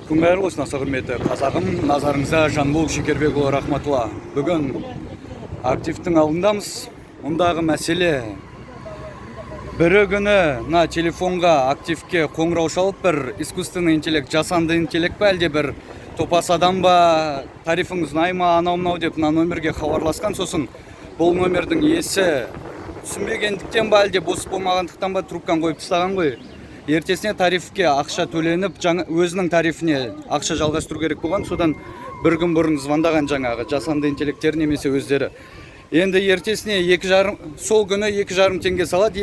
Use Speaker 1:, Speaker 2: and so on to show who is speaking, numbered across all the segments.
Speaker 1: Күн қайырлы болсын, аса құрметті қазағым, назарыңызда Жанбол Шекербекұлы рахматулла. Бүгін активтің алдындамыз. Мұндағы мәселе бірі күні на телефонға активке қоңырау шалып, бір искусственный интеллект, жасанды интеллект па әлде бір топас адам ба, тарифіңіз ұнай ма, анау-мынау деп мына номерге хабарласқан. Сосын бұл номердің иесі түсінбегендіктен ба әлде бос болмағандықтан ба трубканы қойып тастаған ғой. Ертесіне тарифке ақша төленіп, өзінің тарифіне ақша жалғастыру керек болған. Содан бір күн бұрын звондаған жаңағы жасанды интеллекттер немесе өздері. Енді ертесіне сол күні 2,5 теңге салады,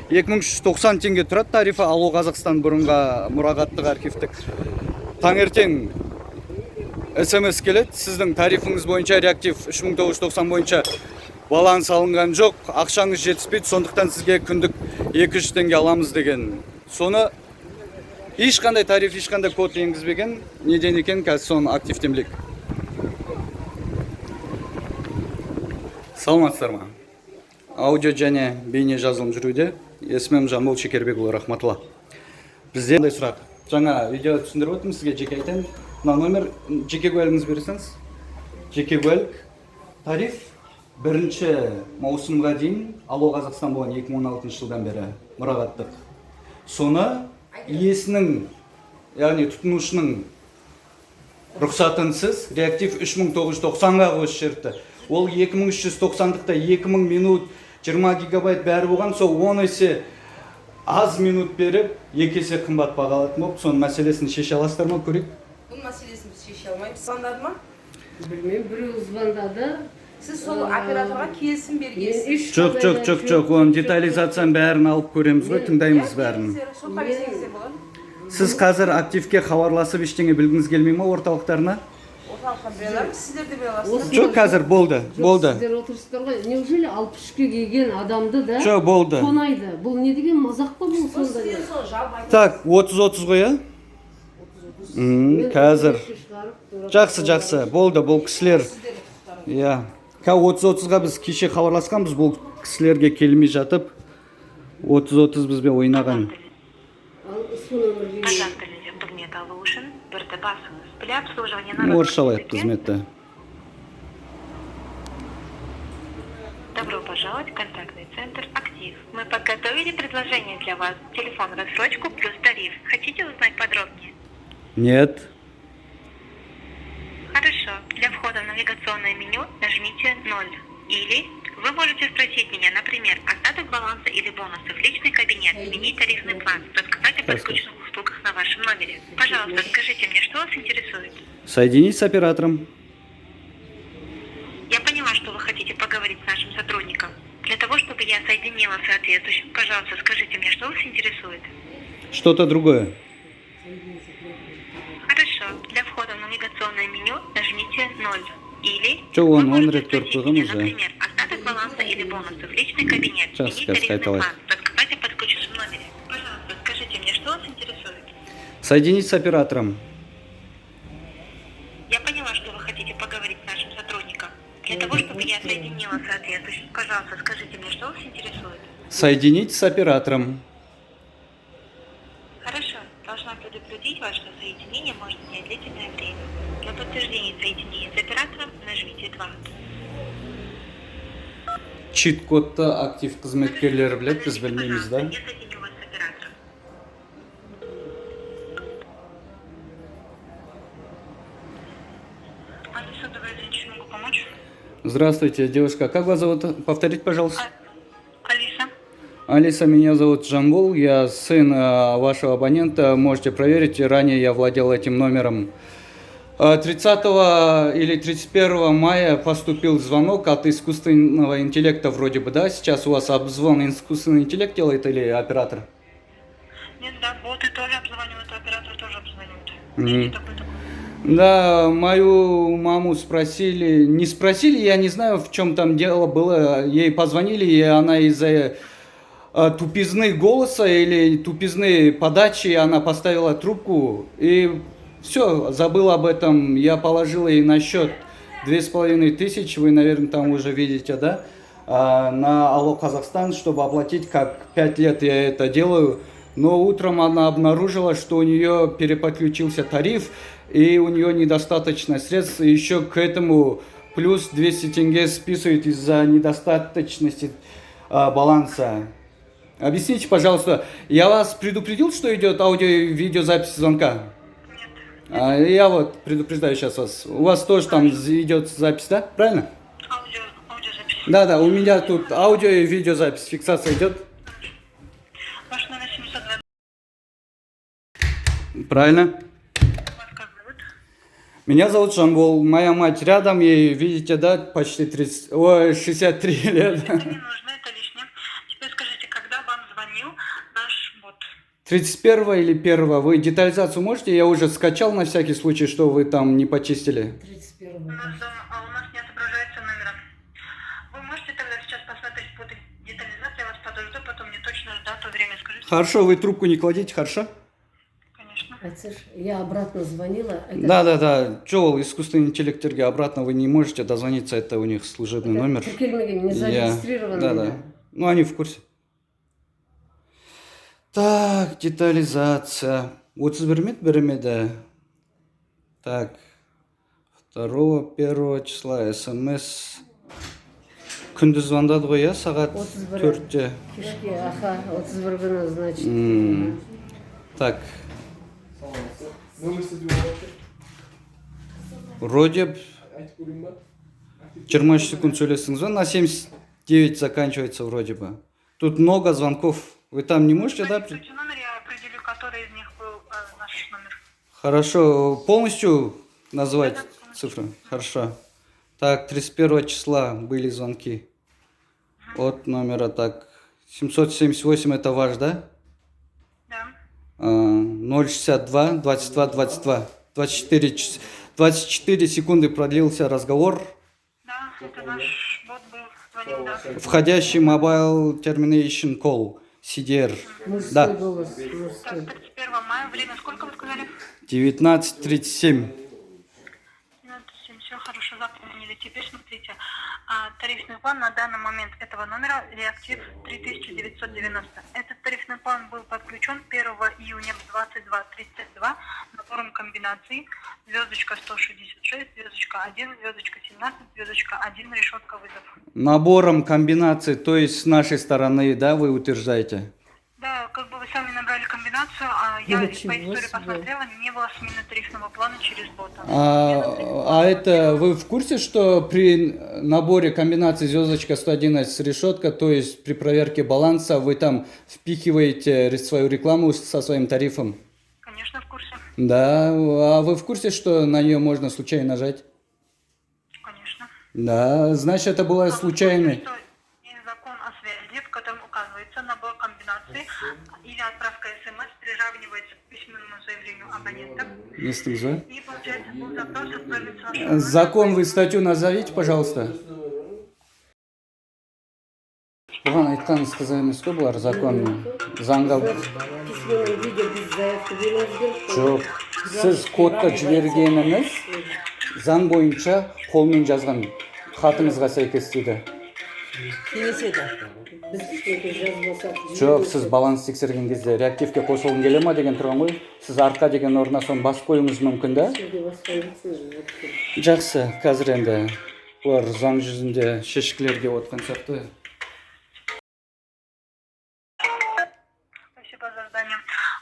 Speaker 1: 2390 теңге тұрады тарифі. Алло Қазақстан бұрынға мұрағаттық архивтік. Таңертең СМС келеді, сіздің тарифіңіз бойынша реактив 3990 бойынша баланс алынған жоқ, ақшаңыз жетіспейді, сондықтан сізге күндік 200 теңге аламыз деген. Соны ешқандай тариф, ешқандай код енгізбеген, неден екен қазір соны активтен білейік. Саламатсыздар ма? Аудио және бейне жазылым жүруде. Есімім Жанбол Шекербекұлы рахматулла. Бізде қандай сұрақ? Жаңа видео түсіндіріп өттім, сізге жеке айтайын. Мына номер, жеке куәлігіңізді берсеңіз. Жеке куәлік, тариф 1 маусымға дейін Алло Қазақстан болған 2016 жылдан бері мұрағаттық. Соны иесінің, яғни тұтынушының рұқсатынсыз реактив 3990-ға қосып жіберіпті. Ол 2390-дықта 2000 минут 20 гигабайт бәрі болған, сол 10 есе аз минут беріп, 2 есе қымбат бағалатын болып, соның мәселесін шеше аласыздар ма, көрейік?
Speaker 2: Бұл мәселесін біз шеше алмаймыз. Звондады ма?
Speaker 3: Білмеймін, біреу звондады.
Speaker 2: Сіз сол операторға келісім бергенсіз.
Speaker 1: Жоқ, оның детализацияның бәрін алып көреміз ғой, тыңдаймыз бәрін.
Speaker 2: Сотқа берсеңіздер болады.
Speaker 1: Сіз қазір активке хабарласып ештеңе білгіңіз келмей ма орталықтарына?
Speaker 2: Орталыққа бере аламыз, сіздер де бере аласыздар.
Speaker 1: Жоқ, қазір болды.
Speaker 3: Сіздер отырсыздар ғой, неужели 63-ге келген адамды да
Speaker 1: Жоқ, болды.
Speaker 3: тонайды? Бұл не деген мазақ па бұл сонда?
Speaker 2: Сіздер сол жалпы айтасыз.
Speaker 1: Так, 30-30 ғой, а? Қазір. Жақсы, болды, бұл кісілер. Иә. 30-30-ға біз кеше хабарласқанбыз, бұл кісілерге келмей жатып, 30-30 бізбе ойнаған. Орысшалай қызметті.
Speaker 4: Добро пожаловать в контактный центр «Актив». Мы подготовили предложение для вас. Телефон рассрочку плюс тариф. Хотите узнать подробнее?
Speaker 1: Нет.
Speaker 4: Хорошо. Для входа в навигационное меню нажмите 0. Или вы можете спросить меня, например, остаток баланса или бонусов, личный кабинет, сменить тарифный план, рассказать о подключенных услугах на вашем номере. Пожалуйста, скажите мне, что вас интересует?
Speaker 1: Соединить с оператором.
Speaker 4: Я поняла, что вы хотите поговорить с нашим сотрудником. Для того, чтобы я соединила соответствующим, пожалуйста, скажите мне, что вас интересует?
Speaker 1: Что-то другое.
Speaker 4: Хорошо. Для входа в навигационное меню нажмите 0. Или
Speaker 1: Что
Speaker 4: вы
Speaker 1: он
Speaker 4: можете
Speaker 1: редактор
Speaker 4: спросить
Speaker 1: программы
Speaker 4: меня,
Speaker 1: уже?
Speaker 4: например, остаток баланса или бонусов, личный кабинет,
Speaker 1: Сейчас
Speaker 4: сменить
Speaker 1: скажу,
Speaker 4: тарифный
Speaker 1: давай.
Speaker 4: план, рассказать о подключенном номере. Пожалуйста, скажите мне, что вас интересует?
Speaker 1: Соединить с оператором.
Speaker 4: Я поняла, что вы хотите поговорить с нашим сотрудником. Для того, чтобы я соединила соответствующим, пожалуйста, скажите мне, что вас интересует?
Speaker 1: Соединить с оператором.
Speaker 4: Хорошо. Должна предупредить вас, что соединение может занять длительное время. Для подтверждения соединения с оператором нажмите 2.
Speaker 1: Чит-кодты актив қызметкерлері білет, біз білмейміз, да?
Speaker 4: Я соединю вас с оператором. Алиса, добрый день, чем могу помочь?
Speaker 1: Здравствуйте, девушка. Как вас зовут? Повторите, пожалуйста.
Speaker 4: Алиса.
Speaker 1: Алиса, меня зовут Жанбол. Я сын вашего абонента. Можете проверить. Ранее я владел этим номером. 30 или 31 мая поступил звонок от искусственного интеллекта вроде бы, да? Сейчас у вас обзвон искусственный интеллект делает или оператор?
Speaker 4: Нет, да, боты тоже обзванивают, операторы тоже обзванивают.
Speaker 1: Да, мою маму спросили, не спросили, я не знаю, в чем там дело было. Ей позвонили, и она из-за тупизны голоса или тупизны подачи, она поставила трубку и все, забыла об этом. Я положил ей на счет 2500, вы, наверное, там уже видите, да? На Алло Казахстан, чтобы оплатить, как 5 лет я это делаю. Но утром она обнаружила, что у нее переподключился тариф, и у нее недостаточно средств. И еще к этому плюс 200 тенге списывают из-за недостаточности баланса. Объясните, пожалуйста, я вас предупредил, что идет аудио и видеозапись звонка? Я вот предупреждаю сейчас вас. У вас тоже там идет запись, да? Правильно?
Speaker 4: Аудиозапись.
Speaker 1: Да, у меня тут аудио и видеозапись, фиксация идет.
Speaker 4: Ваш номер 720.
Speaker 1: Правильно?
Speaker 4: Вас как зовут?
Speaker 1: Меня зовут Жамбол, моя мать рядом, ей, видите, да, почти 63 лет.
Speaker 4: Это не нужно, это лишнее. Теперь скажите, когда вам звонил наш бот?
Speaker 1: 31 или 1? Вы детализацию можете? Я уже скачал на всякий случай, что вы там не почистили.
Speaker 3: 31
Speaker 4: У нас не отображается номера. Вы можете тогда сейчас посмотреть по детализации, я вас подожду, потом мне точно дату, время скажите.
Speaker 1: Хорошо, вы трубку не кладите, хорошо?
Speaker 4: Конечно.
Speaker 3: Я обратно звонила.
Speaker 1: Да. Джоул, искусственный интеллекттерге обратно вы не можете дозвониться, это у них служебный номер.
Speaker 3: Тіркелмеген, не зарегистрированный.
Speaker 1: Да. Ну, они в курсе. Так, детализация. 31 беремеде. Так. 2-1 числа смс. Күндіз звондады ғой, я сағат 4-те.
Speaker 3: Кешке, аха, 31 күні, значит.
Speaker 1: Так. Вроде 20 секунд сөйлестіңіз ба? На 79 заканчивается вроде бы. Тут много звонков. Вы там не можете, да?
Speaker 4: Скажите номер, я определю, который из них был наш номер.
Speaker 1: Хорошо. Полностью назвать цифры? Хорошо. Так, 31 числа были звонки. От номера, так. 778 это ваш, да?
Speaker 4: Да.
Speaker 1: 062 22 22. 24 секунды продлился разговор.
Speaker 4: Да, это наш бот был, звонил, да.
Speaker 1: Входящий mobile termination call. CDR.
Speaker 3: Мужской
Speaker 1: Да.
Speaker 3: голос.
Speaker 4: Так, 31 мая, время сколько вы сказали?
Speaker 1: 19:37.
Speaker 4: 7, все хорошо, запомнили. Теперь смотрите, тарифный план на данный момент этого номера реактив 3990. Этот тарифный план был подключен 1 июня 22:32 набором комбинаций звездочка 166, звездочка 1, звездочка 17, звездочка 1, решетка вызов.
Speaker 1: Набором комбинаций, то есть с нашей стороны, да, вы утверждаете?
Speaker 4: Да, как бы вы сами набрали комбинацию, а я по
Speaker 3: Ничего
Speaker 4: истории
Speaker 3: себе.
Speaker 4: посмотрела, не было смены тарифного плана через бота.
Speaker 1: А это вы в курсе, что при наборе комбинации звездочка 111 решетка, то есть при проверке баланса вы там впихиваете свою рекламу со своим тарифом?
Speaker 4: Конечно, в курсе.
Speaker 1: Да, а вы в курсе, что на нее можно случайно нажать?
Speaker 4: Конечно.
Speaker 1: Да, значит, это было случайно.
Speaker 4: Что есть закон о связи, в котором указывается набор комбинаций или отправка СМС приравнивается к письменному заявлению абонента. И получается, был запрос отправить с вашего
Speaker 1: Закон вы статью назовите, пожалуйста. Бұған айтқаныңыз емес қой бұлар закон заңға
Speaker 3: Письменном виде біз заявка беріңіздер.
Speaker 1: жоқ. Сіз кодқа жібергеніңіз заң бойынша қолмен жазған хатыңызға сәйкес дейді.
Speaker 3: Біз кішкене жазбасақ.
Speaker 1: Жоқ, сіз баланс тексерген кезде реактивке қосылғым келе ма деген тұрған ғой. Сіз артқа деген орнына соны басып қоюыңыз мүмкін да? Жақсы, қазір енді бұлар заң жүзінде шешкілерге отқан сияқты.
Speaker 4: Спасибо за задание.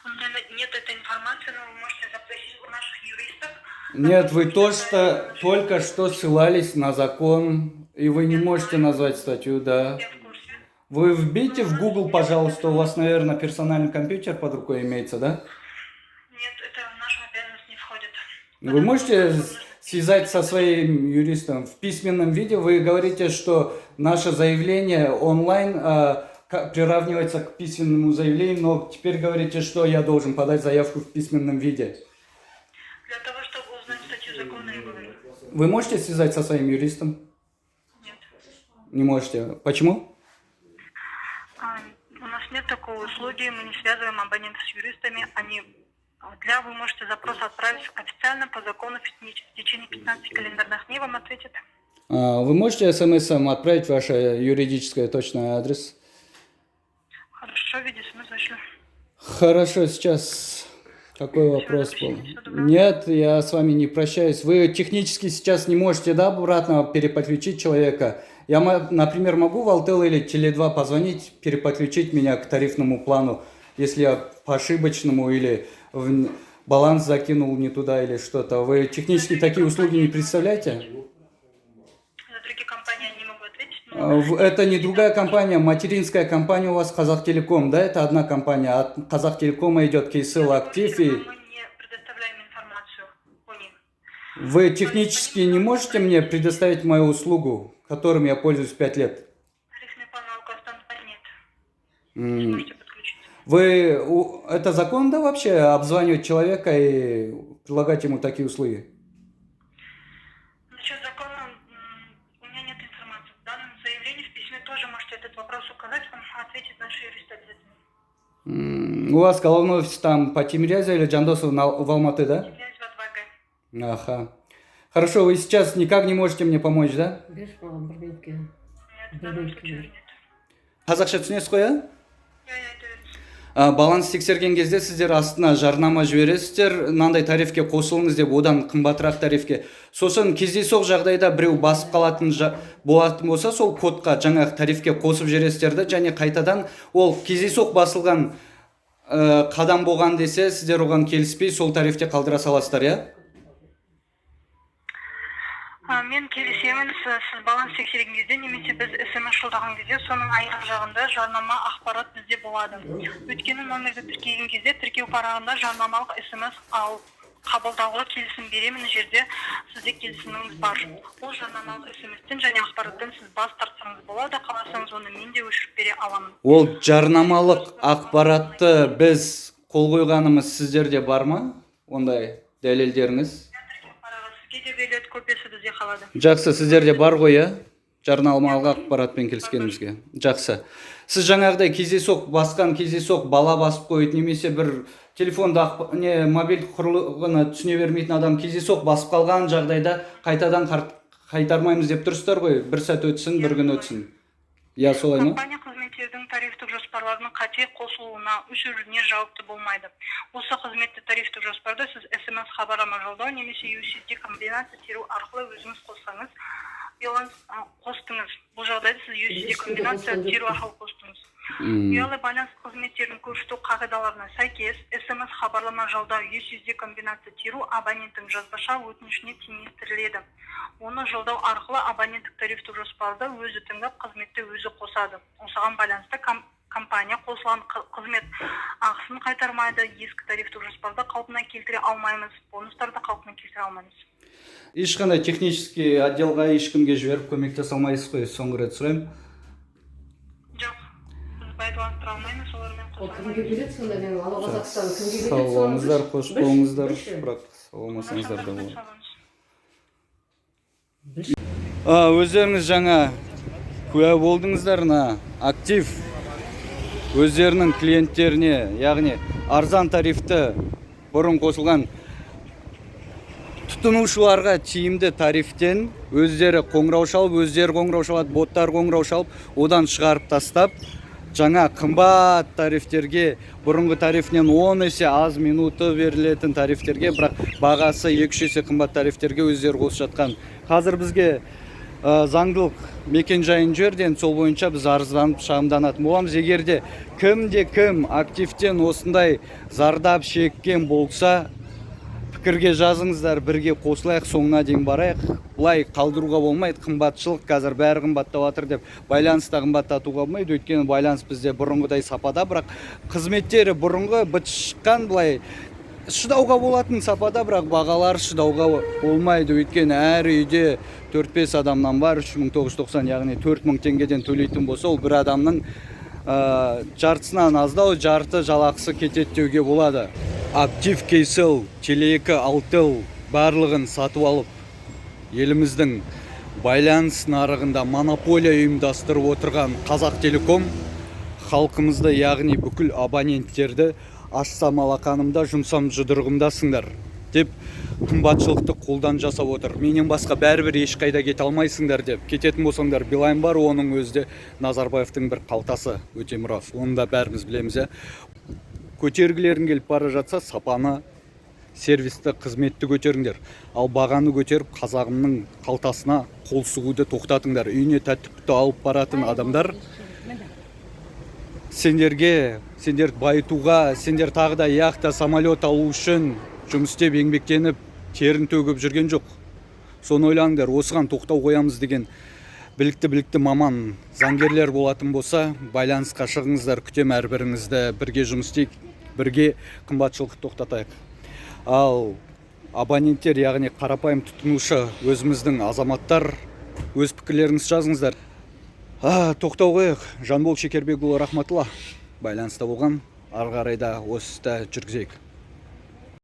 Speaker 4: У меня нет этой информации, но вы можете запросить у наших юристов.
Speaker 1: Нет, вы только что ссылались на закон, и вы не можете назвать статью, да.
Speaker 4: Я в курсе.
Speaker 1: Вы вбейте в Google, пожалуйста, у вас, наверное, персональный компьютер под рукой имеется, да?
Speaker 4: Нет, это в нашу обязанность не входит.
Speaker 1: Вы можете связать со своим юристом в письменном виде? Вы говорите, что наше заявление онлайн приравнивается к письменному заявлению, но теперь говорите, что я должен подать заявку в письменном виде.
Speaker 4: Для того, чтобы узнать статью закона, я говорю.
Speaker 1: Вы можете связать со своим юристом?
Speaker 4: Нет.
Speaker 1: Не можете. Почему?
Speaker 4: У нас нет такой услуги, мы не связываем абонентов с юристами. Вы можете запрос отправить официально по закону в течение 15 календарных дней, вам ответят.
Speaker 1: Вы можете смс-ом отправить ваше юридическое точный адрес?
Speaker 4: Хорошо, в виде смс вышлю.
Speaker 1: Хорошо, сейчас какой вопрос был? Нет, я с вами не прощаюсь. Вы технически сейчас не можете, да, обратно переподключить человека? Я, например, могу в Алтел или Теле2 позвонить, переподключить меня к тарифному плану, если я по ошибочному или баланс закинул не туда или что-то. Вы технически такие услуги не представляете?
Speaker 4: За другие компании я не могу ответить, но...
Speaker 1: Это не другая компания, материнская компания у вас Казахтелеком, да? Это одна компания. От Казахтелекома идет Кейсел Актив и...
Speaker 4: Мы не предоставляем информацию о них.
Speaker 1: Вы технически не можете мне предоставить мою услугу, которым я пользуюсь 5 лет?
Speaker 4: Тарифный план Алкостанта нет. Можете подключиться.
Speaker 1: Это законно, да, вообще обзванивать человека и предлагать ему такие услуги?
Speaker 4: Насчет закона у меня нет информации. В данном заявлении в письме тоже можете этот вопрос указать, вам ответит наши юристы обязательно.
Speaker 1: У вас головной офис там по Тимирязеву или Жандосу в Алматы, да?
Speaker 4: Связь в 2Г.
Speaker 1: Ага. Хорошо, вы сейчас никак не можете мне помочь, да?
Speaker 3: Берші маған бір минутке.
Speaker 4: Нет, в данном случае нет.
Speaker 1: Қазақша түсінесіз ғой,
Speaker 4: Я это...
Speaker 1: баланс тексерген кезде сіздер астына жарнама жібересіздер, мынандай тарифке қосылыңыз деп, одан қымбатырақ тарифке. Сосын кездейсоқ жағдайда біреу басып қалатын болатын болса, сол кодқа жаңағы тарифке қосып жібересіздер де, және қайтадан ол кездейсоқ басылған қадам болған десе, сіздер оған келіспей сол тарифте қалдыра саласыздар, иә?
Speaker 4: Мен келісемін, сіз баланс тексерген кезде немесе біз SMS жолдаған кезде соның аяқ жағында жарнама ақпарат бізде болады. Өйткені номерді тіркеген кезде тіркеу парағында жарнамалық SMS ал қабылдауға келісім беремін жерде сізде келісіміңіз бар. Ол жарнамалық SMS-тен және ақпараттан сіз бас тартсаңыз болады, қаласаңыз оны мен де өшіріп бере аламын.
Speaker 1: Ол жарнамалық ақпаратты біз қол қойғанымыз сіздерде бар ма? Ондай дәлелдеріңіз?
Speaker 4: Сізге де беріледі, копиясы бізде қалады.
Speaker 1: Жақсы, сіздерде бар ғой, иә? Жарнамалық ақпаратпен келіскенімізге. Жақсы. Сіз жаңағыдай кездейсоқ басқан, кездейсоқ бала басып қойды, немесе бір телефонда мобиль құрылғыны түсіне бермейтін адам кездейсоқ басып қалған жағдайда қайтадан қайтармаймыз деп тұрсыздар ғой. Бір сәт өтсін, бір күн өтсін. Я солай ма?
Speaker 4: Компания қызметтердің тарифтік жоспарларының қате қосылуына, өшіруіне жауапты болмайды. Осы қызметті тарифтік жоспарды сіз SMS хабарлама жолдау немесе USSD комбинация теру арқылы өзіңіз қоссаңыз, баланс қостыңыз. Бұл жағдайда сіз USSD комбинация теру арқылы қостыңыз. Ұялы байланыс қызметтердің көрсету қағидаларына сәйкес SMS хабарлама жолдау USSD комбинация теру абоненттің жазбаша өтінішіне теңестіріледі. Оны жолдау арқылы абоненттік тарифтік жоспарды өзі тыңдап, қызметті өзі қосады. Осыған байланысты компания қосылған қызмет ақысын қайтармайды, ескі тарифтік жоспарды қалпына келтіре алмаймыз, бонустарды қалпына келтіре алмаймыз.
Speaker 1: Ешқандай технический отделға ешкімге жіберіп көмектесе алмайсыз ғой, соңғы рет сұраймын.
Speaker 4: Жоқ, біз байланыстыра алмаймыз, олармен
Speaker 3: Ол
Speaker 4: қоса
Speaker 3: кімге
Speaker 4: алмаймыз.
Speaker 3: келеді сонда мен ала Қазақстан кімге келеді?
Speaker 1: Сау болыңыздар, қош болыңыздар, бірақ сау
Speaker 4: Олар
Speaker 1: болмасаңыздар да
Speaker 4: сау
Speaker 1: болады.
Speaker 4: болыңыз.
Speaker 1: Өздеріңіз жаңа куә болдыңыздар, актив өздерінің клиенттеріне, яғни арзан тарифті бұрын қосылған тұтынушыларға тиімді тарифтен өздері қоңырау шалып, өздері қоңырау шалады, боттар қоңырау шалып, одан шығарып тастап, жаңа қымбат тарифтерге, бұрынғы тарифінен 10 есе аз минуты берілетін тарифтерге, бірақ бағасы 2-3 есе қымбат тарифтерге өздері қосып жатқан. Қазір бізге заңдылық мекен жайын жерден сол бойынша біз арызданып шағымданатын боламыз. Егерде кім активтен осындай зардап шеккен болса, пікірге жазыңыздар, бірге қосылайық, соңына дейін барайық. Бұлай қалдыруға болмайды, қымбатшылық қазір бәрі қымбаттап жатыр деп байланыста қымбаттатуға болмайды. Өйткені байланыс бізде бұрынғыдай сапада, бірақ қызметтері бұрынғы быт шыққан, былай шыдауға болатын сапада, бірақ бағалар шыдауға болмайды. Өйткені әр үйде 4-5 адамнан бар, 3990, яғни 4000 теңгеден төлейтін болса, ол бір адамның жартысынан аздау, жарты жалақысы кетеді деуге болады. Актив, Кейсел, Теле2, Алтел барлығын сатып алып, еліміздің байланыс нарығында монополия ұйымдастырып отырған Қазақтелеком халқымызды, яғни бүкіл абоненттерді ашсам алақанымда, жұмсам жұдырығымдасыңдар деп қымбатшылықты қолдан жасап отыр. Менен басқа бәрібір ешқайда кете алмайсыңдар деп. Кететін болсаңдар, Билайн бар, оның өзде Назарбаевтың бір қалтасы, Өтемұров. Оны да бәріміз білеміз. көтергілерің келіп бара жатса, сапаны, сервисті, қызметті көтеріңдер. Ал бағаны көтеріп, қазағымның қалтасына қол сұғуды тоқтатыңдар. Үйіне тәттіпті алып баратын адамдар сендер байытуға, сендер тағы да яхта, самолет алу үшін жұмыс істеп, еңбектеніп, терін төгіп жүрген жоқ. Соны ойлаңдар, осыған тоқтау қоямыз деген білікті маман, заңгерлер болатын болса, байланысқа шығыңыздар, күтем әрбіріңізді, бірге жұмыс істейік, бірге қымбатшылықты тоқтатайық. Ал абоненттер, яғни қарапайым тұтынушы, өзіміздің азаматтар, өз пікірлеріңізді жазыңыздар. Тоқтау қойық. Жанбол Шекербекұлы, рахматулла. Байланыста болған, ары қарай да осы істі жүргізейік.